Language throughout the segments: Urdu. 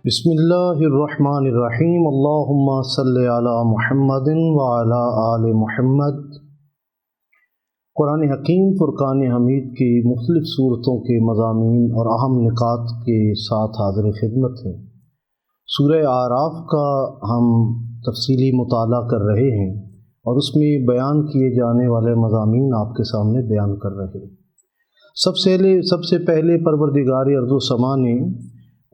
بسم اللہ الرحمن الرحیم اللہم صلی علی محمد وعلی آل محمد۔ قرآن حکیم فرقان حمید کی مختلف صورتوں کے مضامین اور اہم نکات کے ساتھ حاضر خدمت ہیں۔ سورہ اعراف کا ہم تفصیلی مطالعہ کر رہے ہیں اور اس میں بیان کیے جانے والے مضامین آپ کے سامنے بیان کر رہے ہیں۔ سب سے پہلے پروردگار ارض و سما نے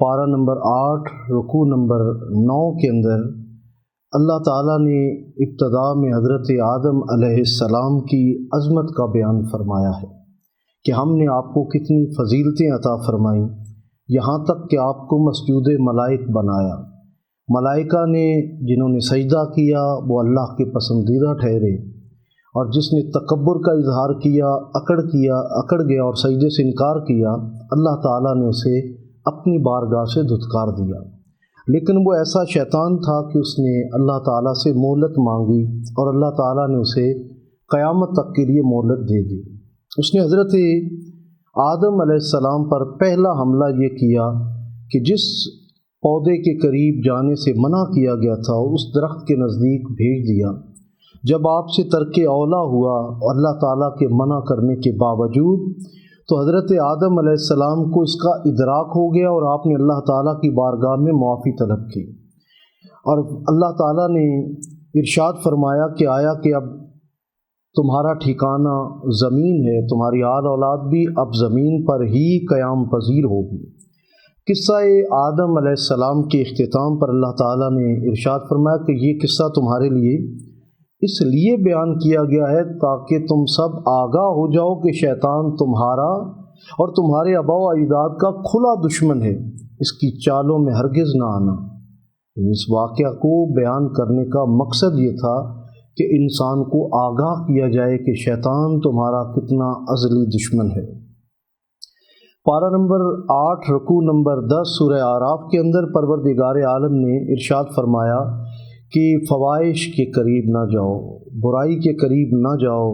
پارہ نمبر 8 رکوع نمبر 9 کے اندر اللہ تعالیٰ نے ابتدا میں حضرت آدم علیہ السلام کی عظمت کا بیان فرمایا ہے کہ ہم نے آپ کو کتنی فضیلتیں عطا فرمائیں، یہاں تک کہ آپ کو مسجود ملائک بنایا۔ ملائکہ نے جنہوں نے سجدہ کیا وہ اللہ کے پسندیدہ ٹھہرے، اور جس نے تکبر کا اظہار کیا، اکڑ گیا اور سجدے سے انکار کیا، اللہ تعالیٰ نے اسے اپنی بارگاہ سے دھتکار دیا۔ لیکن وہ ایسا شیطان تھا کہ اس نے اللہ تعالیٰ سے مہلت مانگی اور اللہ تعالیٰ نے اسے قیامت تک کے لیے مہلت دے دی۔ اس نے حضرت آدم علیہ السلام پر پہلا حملہ یہ کیا کہ جس پودے کے قریب جانے سے منع کیا گیا تھا اس درخت کے نزدیک بھیج دیا۔ جب آپ سے ترک اولا ہوا اور اللہ تعالیٰ کے منع کرنے کے باوجود، تو حضرت آدم علیہ السلام کو اس کا ادراک ہو گیا اور آپ نے اللہ تعالیٰ کی بارگاہ میں معافی طلب کی، اور اللہ تعالیٰ نے ارشاد فرمایا کہ آیا کہ اب تمہارا ٹھکانہ زمین ہے، تمہاری آل اولاد بھی اب زمین پر ہی قیام پذیر ہوگی۔ قصہ آدم علیہ السلام کے اختتام پر اللہ تعالیٰ نے ارشاد فرمایا کہ یہ قصہ تمہارے لیے اس لیے بیان کیا گیا ہے تاکہ تم سب آگاہ ہو جاؤ کہ شیطان تمہارا اور تمہارے آباء و اجداد کا کھلا دشمن ہے، اس کی چالوں میں ہرگز نہ آنا۔ اس واقعہ کو بیان کرنے کا مقصد یہ تھا کہ انسان کو آگاہ کیا جائے کہ شیطان تمہارا کتنا ازلی دشمن ہے۔ پارہ نمبر 8 رکوع نمبر 10 سورہ اعراف کے اندر پروردگار عالم نے ارشاد فرمایا کہ فواحش کے قریب نہ جاؤ، برائی کے قریب نہ جاؤ،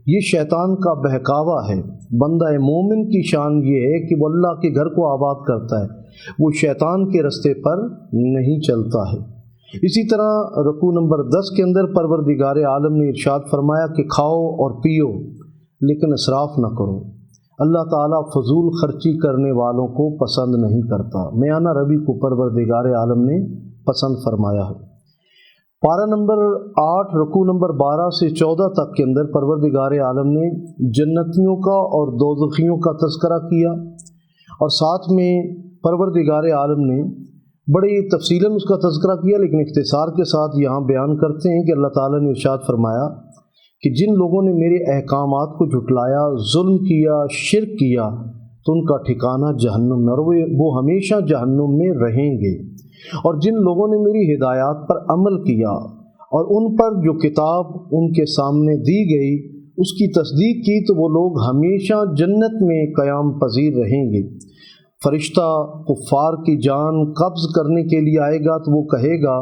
یہ شیطان کا بہکاوا ہے۔ بندہ مومن کی شان یہ ہے کہ وہ اللہ کے گھر کو آباد کرتا ہے، وہ شیطان کے رستے پر نہیں چلتا ہے۔ اسی طرح رکوع نمبر 10 کے اندر پروردگار عالم نے ارشاد فرمایا کہ کھاؤ اور پیو لیکن اسراف نہ کرو، اللہ تعالیٰ فضول خرچی کرنے والوں کو پسند نہیں کرتا۔ میانہ ربی کو پروردگار عالم نے پسند فرمایا ہے۔ پارہ نمبر 8 رکوع نمبر 12 سے 14 تک کے اندر پروردگار عالم نے جنتیوں کا اور دوزخیوں کا تذکرہ کیا، اور ساتھ میں پروردگار عالم نے بڑی تفصیلاً اس کا تذکرہ کیا، لیکن اختصار کے ساتھ یہاں بیان کرتے ہیں کہ اللہ تعالیٰ نے ارشاد فرمایا کہ جن لوگوں نے میرے احکامات کو جھٹلایا، ظلم کیا، شرک کیا، تو ان کا ٹھکانہ جہنم میں، اور وہ ہمیشہ جہنم میں رہیں گے۔ اور جن لوگوں نے میری ہدایات پر عمل کیا اور ان پر جو کتاب ان کے سامنے دی گئی اس کی تصدیق کی، تو وہ لوگ ہمیشہ جنت میں قیام پذیر رہیں گے۔ فرشتہ کفار کی جان قبض کرنے کے لیے آئے گا تو وہ کہے گا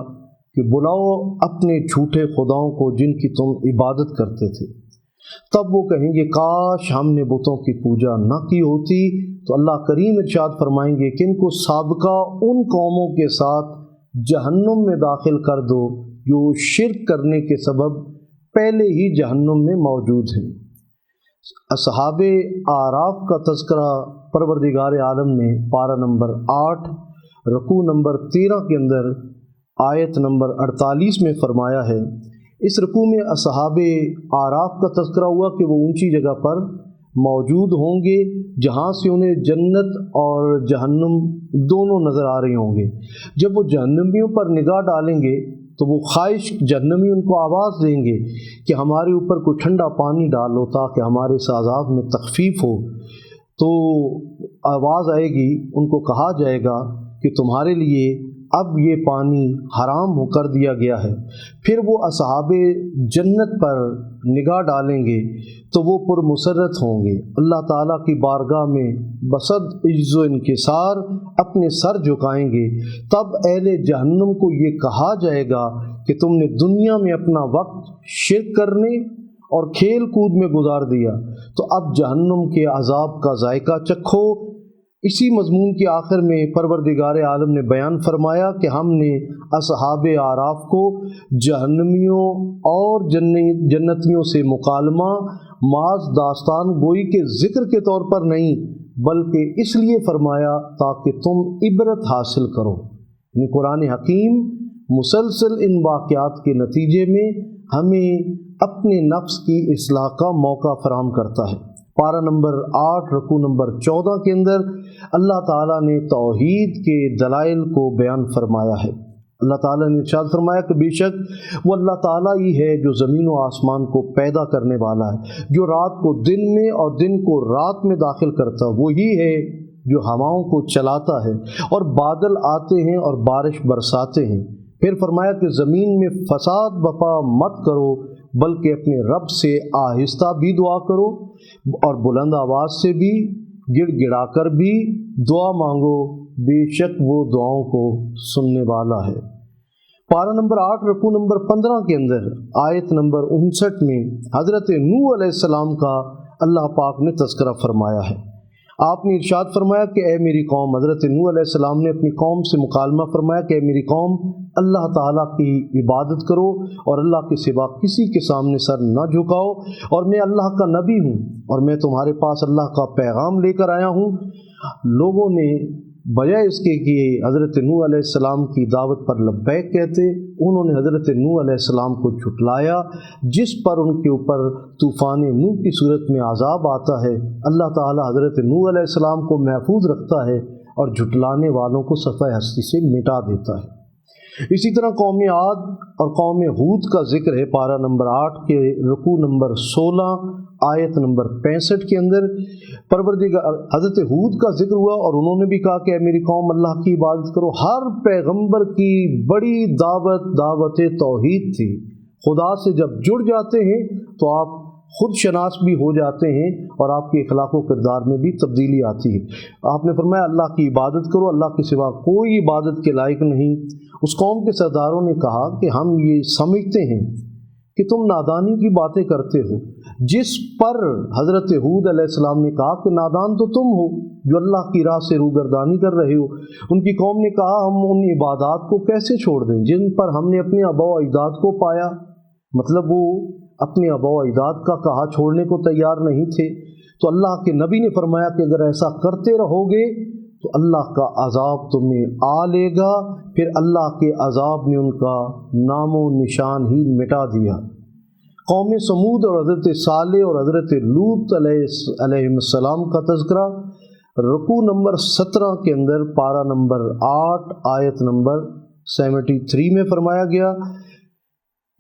کہ بلاؤ اپنے جھوٹے خداؤں کو جن کی تم عبادت کرتے تھے۔ تب وہ کہیں گے کاش ہم نے بتوں کی پوجا نہ کی ہوتی، تو اللہ کریم ارشاد فرمائیں گے کہ ان کو سابقہ ان قوموں کے ساتھ جہنم میں داخل کر دو جو شرک کرنے کے سبب پہلے ہی جہنم میں موجود ہیں۔ اصحاب اعراف کا تذکرہ پروردگار عالم نے پارہ نمبر 8 رکوع نمبر 13 کے اندر آیت نمبر 48 میں فرمایا ہے۔ اس رکوع میں اصحاب اعراف کا تذکرہ ہوا کہ وہ اونچی جگہ پر موجود ہوں گے جہاں سے انہیں جنت اور جہنم دونوں نظر آ رہے ہوں گے۔ جب وہ جہنمیوں پر نگاہ ڈالیں گے تو وہ خواہش جہنمی ان کو آواز دیں گے کہ ہمارے اوپر کوئی ٹھنڈا پانی ڈالو تاکہ ہمارے اس عذاب میں تخفیف ہو۔ تو آواز آئے گی، ان کو کہا جائے گا کہ تمہارے لیے اب یہ پانی حرام ہو کر دیا گیا ہے۔ پھر وہ اصحاب جنت پر نگاہ ڈالیں گے تو وہ پرمسرت ہوں گے، اللہ تعالیٰ کی بارگاہ میں بصد عجز و انکسار اپنے سر جھکائیں گے۔ تب اہل جہنم کو یہ کہا جائے گا کہ تم نے دنیا میں اپنا وقت شرک کرنے اور کھیل کود میں گزار دیا، تو اب جہنم کے عذاب کا ذائقہ چکھو۔ اسی مضمون کے آخر میں پروردگار عالم نے بیان فرمایا کہ ہم نے اصحاب اعراف کو جہنمیوں اور جنتیوں سے مکالمہ محض داستان گوئی کے ذکر کے طور پر نہیں بلکہ اس لیے فرمایا تاکہ تم عبرت حاصل کرو۔ یعنی قرآن حکیم مسلسل ان واقعات کے نتیجے میں ہمیں اپنے نفس کی اصلاح کا موقع فراہم کرتا ہے۔ پارہ نمبر 8 رکوع نمبر 14 کے اندر اللہ تعالیٰ نے توحید کے دلائل کو بیان فرمایا ہے۔ اللہ تعالیٰ نے ارشاد فرمایا کہ بے شک وہ اللہ تعالیٰ ہی ہے جو زمین و آسمان کو پیدا کرنے والا ہے، جو رات کو دن میں اور دن کو رات میں داخل کرتا، وہی ہے جو ہواؤں کو چلاتا ہے اور بادل آتے ہیں اور بارش برساتے ہیں۔ پھر فرمایا کہ زمین میں فساد بپا مت کرو بلکہ اپنے رب سے آہستہ بھی دعا کرو اور بلند آواز سے بھی، گڑ گڑا کر بھی دعا مانگو، بے شک وہ دعاؤں کو سننے والا ہے۔ پارہ نمبر 8 رکوع نمبر 15 کے اندر آیت نمبر 59 میں حضرت نوح علیہ السلام کا اللہ پاک نے تذکرہ فرمایا ہے۔ آپ نے ارشاد فرمایا کہ اے میری قوم، حضرت نوح علیہ السلام نے اپنی قوم سے مکالمہ فرمایا کہ اے میری قوم، اللہ تعالیٰ کی عبادت کرو اور اللہ کے سوا کسی کے سامنے سر نہ جھکاؤ، اور میں اللہ کا نبی ہوں اور میں تمہارے پاس اللہ کا پیغام لے کر آیا ہوں۔ لوگوں نے بجائے اس کے کہ حضرت نوح علیہ السلام کی دعوت پر لبیک کہتے، انہوں نے حضرت نوح علیہ السلام کو جھٹلایا، جس پر ان کے اوپر طوفان نوح کی صورت میں عذاب آتا ہے۔ اللہ تعالیٰ حضرت نوح علیہ السلام کو محفوظ رکھتا ہے اور جھٹلانے والوں کو صفحہ ہستی سے مٹا دیتا ہے۔ اسی طرح قوم عاد اور قوم ہود کا ذکر ہے پارہ نمبر 8 کے رکوع نمبر 16 آیت نمبر 65 کے اندر پروردگار حضرت ہود کا ذکر ہوا اور انہوں نے بھی کہا کہ اے میری قوم، اللہ کی عبادت کرو۔ ہر پیغمبر کی بڑی دعوت توحید تھی۔ خدا سے جب جڑ جاتے ہیں تو آپ خود شناس بھی ہو جاتے ہیں اور آپ کے اخلاق و کردار میں بھی تبدیلی آتی ہے۔ آپ نے فرمایا اللہ کی عبادت کرو، اللہ کے سوا کوئی عبادت کے لائق نہیں۔ اس قوم کے سرداروں نے کہا کہ ہم یہ سمجھتے ہیں کہ تم نادانی کی باتیں کرتے ہو، جس پر حضرت ہود علیہ السلام نے کہا کہ نادان تو تم ہو جو اللہ کی راہ سے روگردانی کر رہے ہو۔ ان کی قوم نے کہا ہم ان عبادات کو کیسے چھوڑ دیں جن پر ہم نے اپنے آباء و اجداد کو پایا، مطلب وہ اپنے آباء و اجداد کا کہا چھوڑنے کو تیار نہیں تھے۔ تو اللہ کے نبی نے فرمایا کہ اگر ایسا کرتے رہو گے تو اللہ کا عذاب تمہیں آ لے گا۔ پھر اللہ کے عذاب نے ان کا نام و نشان ہی مٹا دیا۔ قوم سمود اور حضرت صالح اور حضرت لوط علیہ السلام کا تذکرہ رکوع نمبر 17 کے اندر پارہ نمبر 8 آیت نمبر 73 میں فرمایا گیا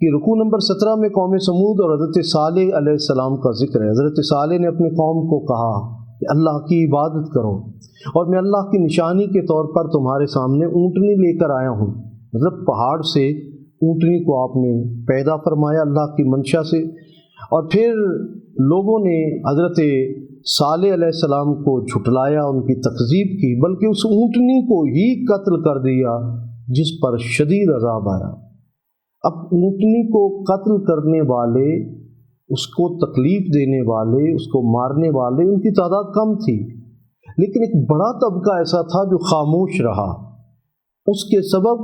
کہ رکوع نمبر 17 میں قوم سمود اور حضرت صالح علیہ السلام کا ذکر ہے۔ حضرت صالح نے اپنے قوم کو کہا کہ اللہ کی عبادت کرو اور میں اللہ کی نشانی کے طور پر تمہارے سامنے اونٹنی لے کر آیا ہوں۔ مطلب پہاڑ سے اونٹنی کو آپ نے پیدا فرمایا اللہ کی منشا سے، اور پھر لوگوں نے حضرت صالح علیہ السلام کو جھٹلایا، ان کی تکذیب کی، بلکہ اس اونٹنی کو ہی قتل کر دیا جس پر شدید عذاب آیا۔ اب اونٹنی کو قتل کرنے والے، اس کو تکلیف دینے والے، اس کو مارنے والے، ان کی تعداد کم تھی، لیکن ایک بڑا طبقہ ایسا تھا جو خاموش رہا۔ اس کے سبب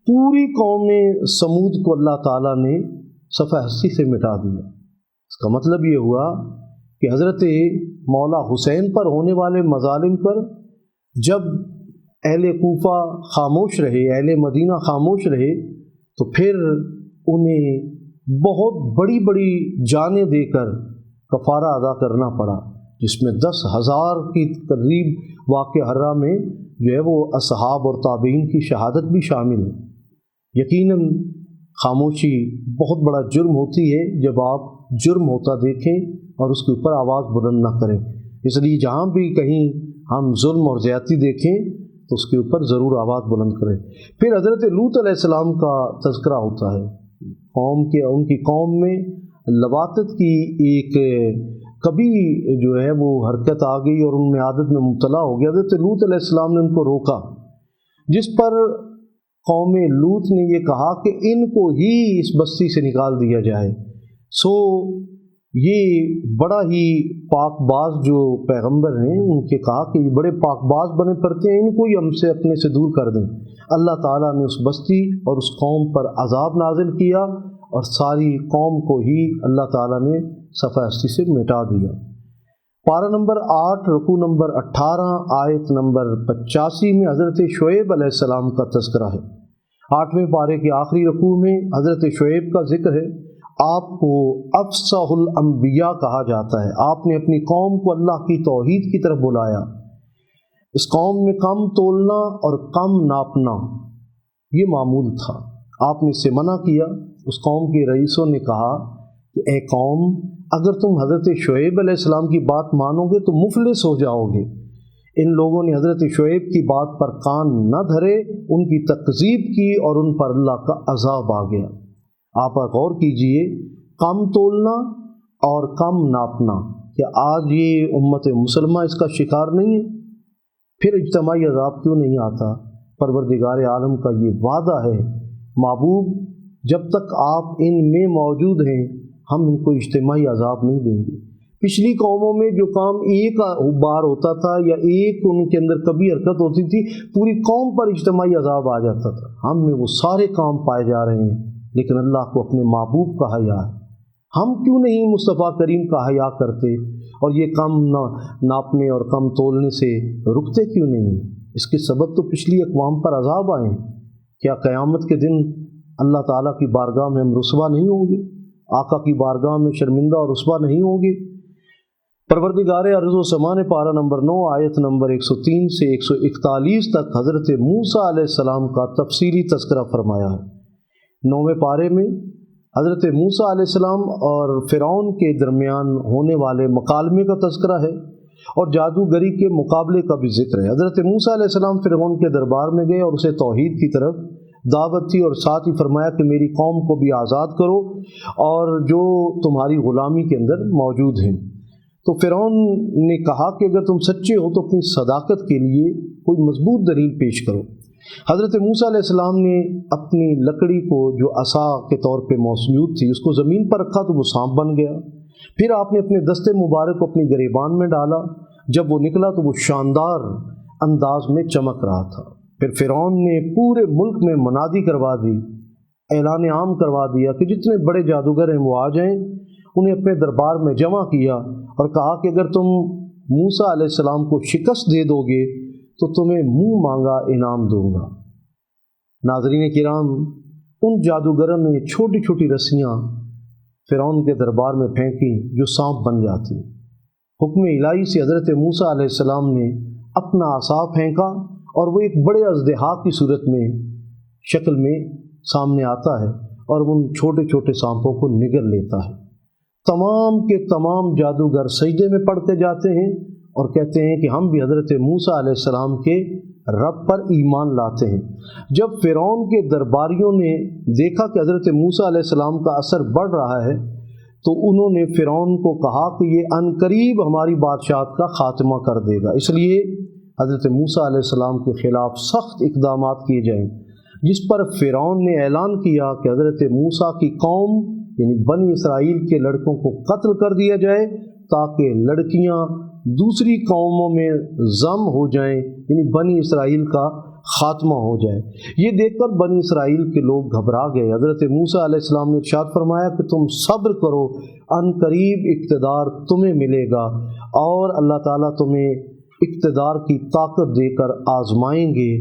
پوری قوم سمود کو اللہ تعالیٰ نے صفحہ ہستی سے مٹا دیا۔ اس کا مطلب یہ ہوا کہ حضرت مولا حسین پر ہونے والے مظالم پر جب اہل کوفہ خاموش رہے، اہل مدینہ خاموش رہے، تو پھر انہیں بہت بڑی بڑی جانیں دے کر کفارہ ادا کرنا پڑا، جس میں 10,000 کی قریب واقع حرہ میں جو ہے وہ اصحاب اور تابعین کی شہادت بھی شامل ہے۔ یقیناً خاموشی بہت بڑا جرم ہوتی ہے جب آپ جرم ہوتا دیکھیں اور اس کے اوپر آواز بلند نہ کریں۔ اس لیے جہاں بھی کہیں ہم ظلم اور زیادتی دیکھیں تو اس کے اوپر ضرور آواز بلند کریں۔ پھر حضرت لوط علیہ السلام کا تذکرہ ہوتا ہے۔ ان کی قوم میں لواطت کی ایک کبھی جو ہے وہ حرکت آ گئی اور ان میں عادت میں مبتلا ہو گیا۔ حضرت لوط علیہ السلام نے ان کو روکا، جس پر قوم لوط نے یہ کہا کہ ان کو ہی اس بستی سے نکال دیا جائے۔ سو یہ بڑا ہی پاک باز جو پیغمبر ہیں ان کے کہا کہ یہ بڑے پاک باز بنے پھرتے ہیں، ان کو ہی ہم سے اپنے سے دور کر دیں۔ اللہ تعالیٰ نے اس بستی اور اس قوم پر عذاب نازل کیا اور ساری قوم کو ہی اللہ تعالیٰ نے صفحہ ہستی سے مٹا دیا۔ پارہ نمبر 8 رکوع نمبر 18 آیت نمبر 85 میں حضرت شعیب علیہ السلام کا تذکرہ ہے۔ 8ویں پارے کے آخری رکوع میں حضرت شعیب کا ذکر ہے۔ آپ کو افصح الانبیاء کہا جاتا ہے۔ آپ نے اپنی قوم کو اللہ کی توحید کی طرف بلایا۔ اس قوم میں کم تولنا اور کم ناپنا یہ معمول تھا، آپ نے اس سے منع کیا۔ اس قوم کے رئیسوں نے کہا کہ اے قوم، اگر تم حضرت شعیب علیہ السلام کی بات مانو گے تو مفلس ہو جاؤ گے۔ ان لوگوں نے حضرت شعیب کی بات پر کان نہ دھرے، ان کی تکذیب کی اور ان پر اللہ کا عذاب آ گیا۔ آپ غور کیجئے، کم تولنا اور کم ناپنا، کہ آج یہ امت مسلمہ اس کا شکار نہیں ہے؟ پھر اجتماعی عذاب کیوں نہیں آتا؟ پروردگار عالم کا یہ وعدہ ہے، محبوب جب تک آپ ان میں موجود ہیں ہم ان کو اجتماعی عذاب نہیں دیں گے۔ پچھلی قوموں میں جو کام ایک بار ہوتا تھا یا ایک ان کے اندر کبھی حرکت ہوتی تھی، پوری قوم پر اجتماعی عذاب آ جاتا تھا۔ ہم میں وہ سارے کام پائے جا رہے ہیں، لیکن اللہ کو اپنے محبوب کا حیا ہے۔ ہم کیوں نہیں مصطفیٰ کریم کا حیا کرتے اور یہ کم ناپنے اور کم تولنے سے رکتے کیوں نہیں؟ اس کے سبب تو پچھلی اقوام پر عذاب آئے۔ کیا قیامت کے دن اللہ تعالیٰ کی بارگاہ میں ہم رسوا نہیں ہوں گے؟ آقا کی بارگاہ میں شرمندہ اور رسوا نہیں ہوں گے؟ پروردگار ارض و سما نے پارہ نمبر 9 آیت نمبر 103 سے 141 تک حضرت موسیٰ علیہ السلام کا تفصیلی تذکرہ فرمایا ہے۔ 9ویں پارے میں حضرت موسیٰ علیہ السلام اور فرعون کے درمیان ہونے والے مکالمے کا تذکرہ ہے اور جادوگری کے مقابلے کا بھی ذکر ہے۔ حضرت موسیٰ علیہ السلام فرعون کے دربار میں گئے اور اسے توحید کی طرف دعوت تھی اور ساتھ ہی فرمایا کہ میری قوم کو بھی آزاد کرو اور جو تمہاری غلامی کے اندر موجود ہیں۔ تو فرعون نے کہا کہ اگر تم سچے ہو تو اپنی صداقت کے لیے کوئی مضبوط دلیل پیش کرو۔ حضرت موسیٰ علیہ السلام نے اپنی لکڑی کو جو عصا کے طور پہ موجود تھی اس کو زمین پر رکھا تو وہ سانپ بن گیا۔ پھر آپ نے اپنے دستے مبارک کو اپنی گریبان میں ڈالا، جب وہ نکلا تو وہ شاندار انداز میں چمک رہا تھا۔ پھر فرعون نے پورے ملک میں منادی کروا دی، اعلان عام کروا دیا کہ جتنے بڑے جادوگر ہیں وہ آ جائیں۔ انہیں اپنے دربار میں جمع کیا اور کہا کہ اگر تم موسیٰ علیہ السلام کو شکست دے دو گے تو تمہیں منہ مانگا انعام دوں گا۔ ناظرین کرام، ان جادوگروں نے چھوٹی چھوٹی رسیاں فرعون کے دربار میں پھینکی جو سانپ بن جاتی۔ حکم الہی سے حضرت موسیٰ علیہ السلام نے اپنا عصا پھینکا اور وہ ایک بڑے اژدہا کی صورت میں شکل میں سامنے آتا ہے اور ان چھوٹے چھوٹے سانپوں کو نگل لیتا ہے۔ تمام کے تمام جادوگر سجدے میں پڑتے جاتے ہیں اور کہتے ہیں کہ ہم بھی حضرت موسیٰ علیہ السلام کے رب پر ایمان لاتے ہیں۔ جب فرعون کے درباریوں نے دیکھا کہ حضرت موسیٰ علیہ السلام کا اثر بڑھ رہا ہے تو انہوں نے فرعون کو کہا کہ یہ عنقریب ہماری بادشاہت کا خاتمہ کر دے گا، اس لیے حضرت موسیٰ علیہ السلام کے خلاف سخت اقدامات کیے جائیں، جس پر فرعون نے اعلان کیا کہ حضرت موسیٰ کی قوم یعنی بنی اسرائیل کے لڑکوں کو قتل کر دیا جائے تاکہ لڑکیاں دوسری قوموں میں ضم ہو جائیں، یعنی بنی اسرائیل کا خاتمہ ہو جائے۔ یہ دیکھ کر بنی اسرائیل کے لوگ گھبرا گئے۔ حضرت موسیٰ علیہ السلام نے ارشاد فرمایا کہ تم صبر کرو، ان قریب اقتدار تمہیں ملے گا اور اللہ تعالیٰ تمہیں اقتدار کی طاقت دے کر آزمائیں گے۔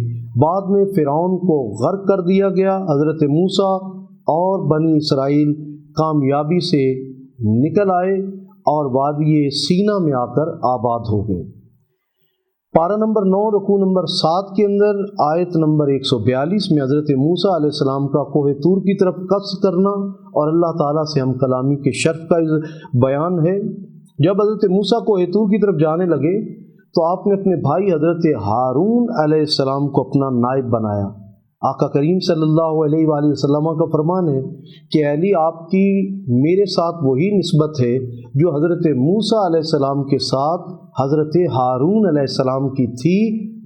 بعد میں فرعون کو غرق کر دیا گیا۔ حضرت موسیٰ اور بنی اسرائیل کامیابی سے نکل آئے اور وادی سینا میں آ کر آباد ہو گئے۔ پارہ نمبر 9 رکوع نمبر 7 کے اندر آیت نمبر 142 میں حضرت موسیٰ علیہ السلام کا کوہ طور کی طرف قصد کرنا اور اللہ تعالیٰ سے ہم کلامی کے شرف کا بیان ہے۔ جب حضرت موسیٰ کوہ طور کی طرف جانے لگے تو آپ نے اپنے بھائی حضرت ہارون علیہ السلام کو اپنا نائب بنایا۔ آقا کریم صلی اللہ علیہ وآلہ وسلم کا فرمان ہے کہ علی آپ کی میرے ساتھ وہی نسبت ہے جو حضرت موسیٰ علیہ السلام کے ساتھ حضرت ہارون علیہ السلام کی تھی،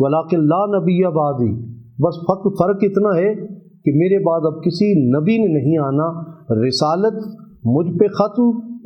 ولیکن لا نبی بعدی، بس فرق اتنا ہے کہ میرے بعد اب کسی نبی نے نہیں آنا، رسالت مجھ پہ ختم،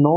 9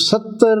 70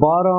12